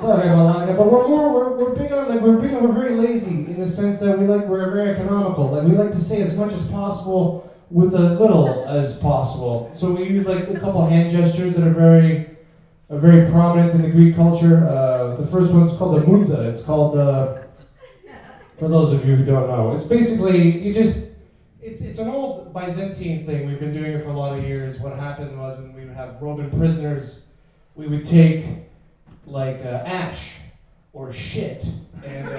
but we're very lazy in the sense that we're very economical. Like we like to say as much as possible with as little as possible. So we use like a couple hand gestures that are very prominent in the Greek culture. The first one's called the munza. It's called for those of you who don't know, it's basically it's an old Byzantine thing. We've been doing it for a lot of years. What happened was when we would have Roman prisoners, we would take like ash or shit and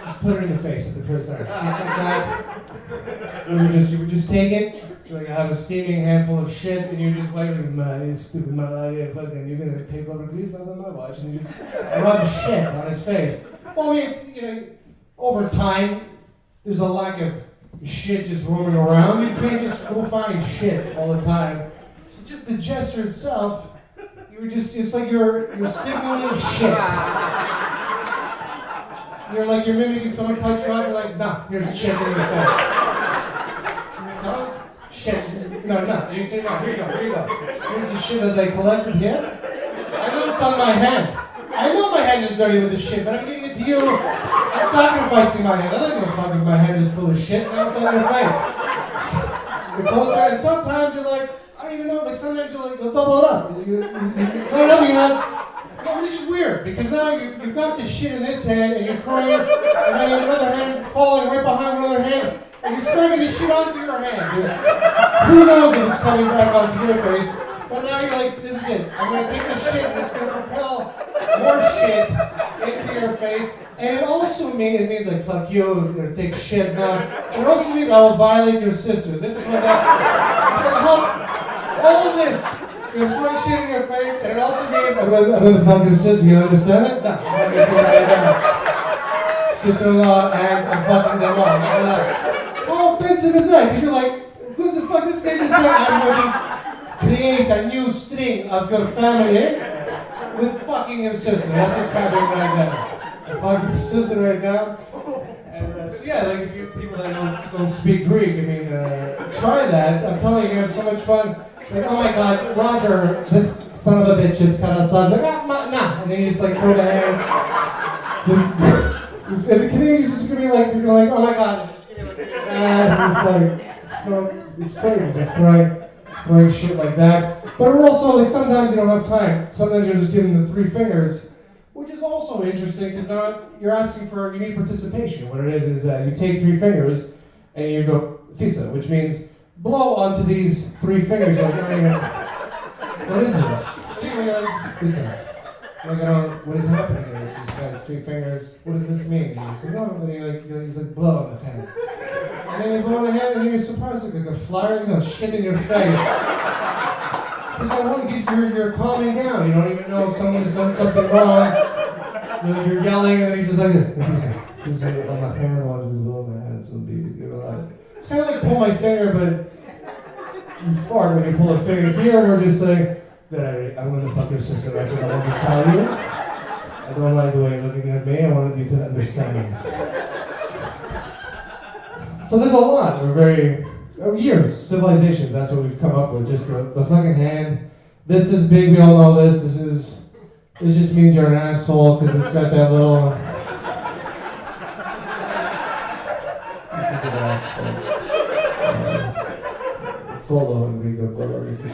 just put it in the face of the prisoner. Just like that. You would just take it, like have a steaming handful of shit, and you just wipe it. You stupid fucking, you're gonna take over Greece now on my watch, and you just rub shit on his face. Well, I mean, it's, over time, there's a lack of shit just roaming around. You can't just go finding shit all the time. So just the gesture itself. It's like you're signaling shit. You're mimicking someone cuts you off, you're like, nah, here's shit in your face. No, shit. No. And you say, no, here you go. Here's the shit that they collected here. I know it's on my hand. I know my hand is dirty with the shit, but I'm giving it to you. I'm sacrificing my hand. I'm not gonna fucking my hand is full of shit, now it's on your face. You're closer, and sometimes you're like, I don't even know, like sometimes you'll double it up. This is weird, because now you've got this shit in this hand, and you're crying, and then you have another hand falling right behind another hand, and you're spraying this shit onto your hand. Who knows if it's coming back onto your face, but now you're like, this is it. I'm gonna take this shit, and it's gonna propel more shit into your face, and it also means like, fuck you, you're gonna take shit now. It also means I will violate your sister. This is what all of this, you're throwing shit in your face, and it also means I'm gonna fuck your sister. You understand it? No, I'm fucking sister-in-law, and I'm fucking them all. How offensive is that? Because you're like, who's the fuck this guy just said? I'm going to create a new string of your family with fucking your sister. That's what's happening right now. I fuck your sister right now. And so yeah, like if you people that don't speak Greek, I mean, try that. I'm telling you, you have so much fun. Like, oh my god, Roger, this son of a bitch just cut us off. Like, nah. And then you just like throw the hands. And the Canadians just gonna be like, you're like, oh my god. Just gonna be like, it's crazy, just throwing shit like that. But we're also, like, sometimes you don't have time. Sometimes you're just giving the three fingers, which is also interesting, because now you're asking you need participation. What it is you take three fingers and you go fisa, which means blow onto these three fingers. Like, what is this? You're like, fisa. Like, what is happening here? It's just got three fingers. What does this mean? And he's like, no, and he's like, blow on the hand. And then you blow on the hand and you're surprised, like a flyer, shit in your face. Because you're calming down. You don't even know if someone has done something wrong. You're yelling, and he's just like, he's like, on my hand, I want to blow my hand, so be it's kind of like pull my finger, but you fart when you pull a finger. Here, we're just saying that I'm going to fuck your sister. That's what I want to tell you. I don't like the way you're looking at me. I wanted you to understand. So there's a lot. Years, civilizations, that's what we've come up with. Just the fucking hand. This is big, we all know this. This just means you're an asshole because it's got that little. This is an asshole. Polo and we go polo. This is it.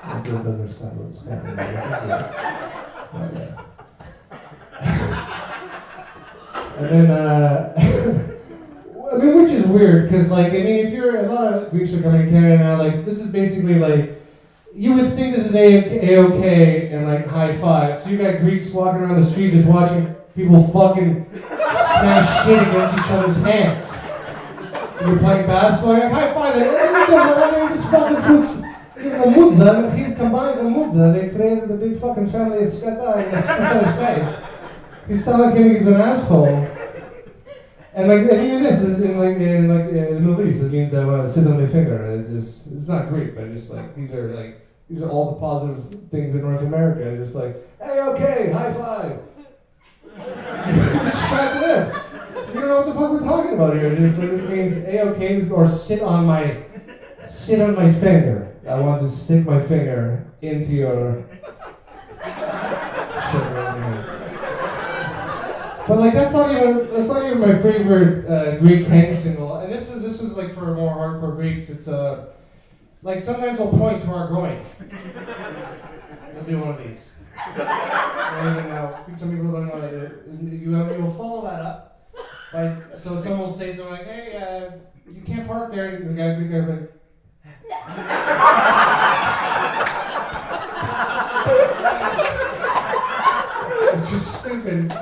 I don't understand what's happening. And then, I mean, which is weird, because, like, I mean, a lot of Greeks are coming to Canada now, like, this is basically, like, you would think this is A-OK and, like, high five. So you got Greeks walking around the street just watching people fucking smash shit against each other's hands. And you're playing basketball, you're like, high five, like, this fucking fruits. The Mudza, he combined the Mudza, they created the big fucking family of Skata in his face. He's telling him he's an asshole. And even this is in the Middle East. It means sit on their finger. It's not Greek, but just like these are all the positive things in North America. Just like, hey, okay, high five. Just strap it in. You don't know what the fuck we're talking about here. Just like, this means okay, or sit on my finger. I want to stick my finger into your But like that's not even my favorite Greek hang single. And this is like for more hardcore Greeks. It's like sometimes we'll point to our groin. We'll do one of these. Right now, some people don't know that you'll follow that up. So someone will say something like, "Hey, you can't park there," and the guy will be like. It's just stupid,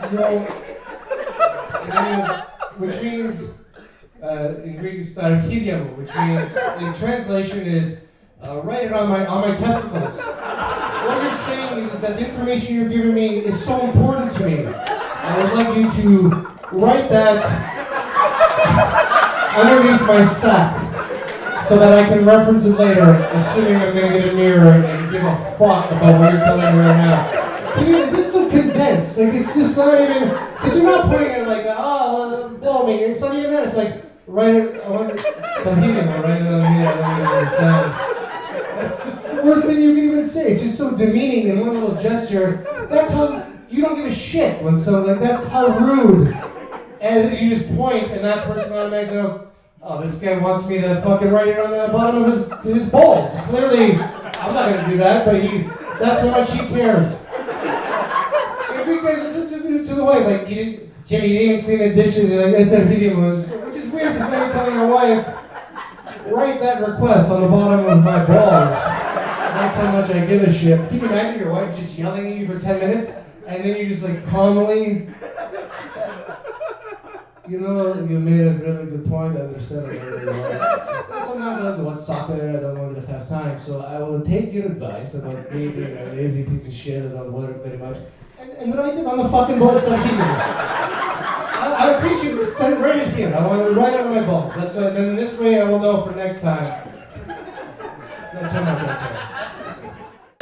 which means in Greek it's archidiamo, which means in translation is write it on my testicles. What you're saying is that the information you're giving me is so important to me. I would like you to write that underneath my sack so that I can reference it later, assuming I'm going to get a mirror and give a fuck about what you're telling me right now. This is so condensed. Like, it's just not even, because you're not putting it like, blow me. It's not even that. It's like, write it, I want some healing, or write it on here. That's the worst thing you can even say. It's just so demeaning in one little gesture. That's how, you don't give a shit when someone, like, that's how rude. And you just point, and that person automatically goes, oh, this guy wants me to fucking write it on the bottom of his balls. Clearly, I'm not going to do that, but that's how much he cares. You guys just do it to the wife, like Jimmy, you didn't even clean the dishes, like I said, which is weird because now you're telling your wife, write that request on the bottom of my balls. That's how much I give a shit. Can you imagine your wife just yelling at you for 10 minutes, and then you just like calmly, you made a really good point, I understand it really well. Sometimes I don't want soccer, I don't want to have time, so I will take your advice about me being a lazy piece of shit, I don't work very much. And write it on the fucking balls that I appreciate this. Write it here. I want to write it on my balls. And then this way I will know for next time. That's how much I care.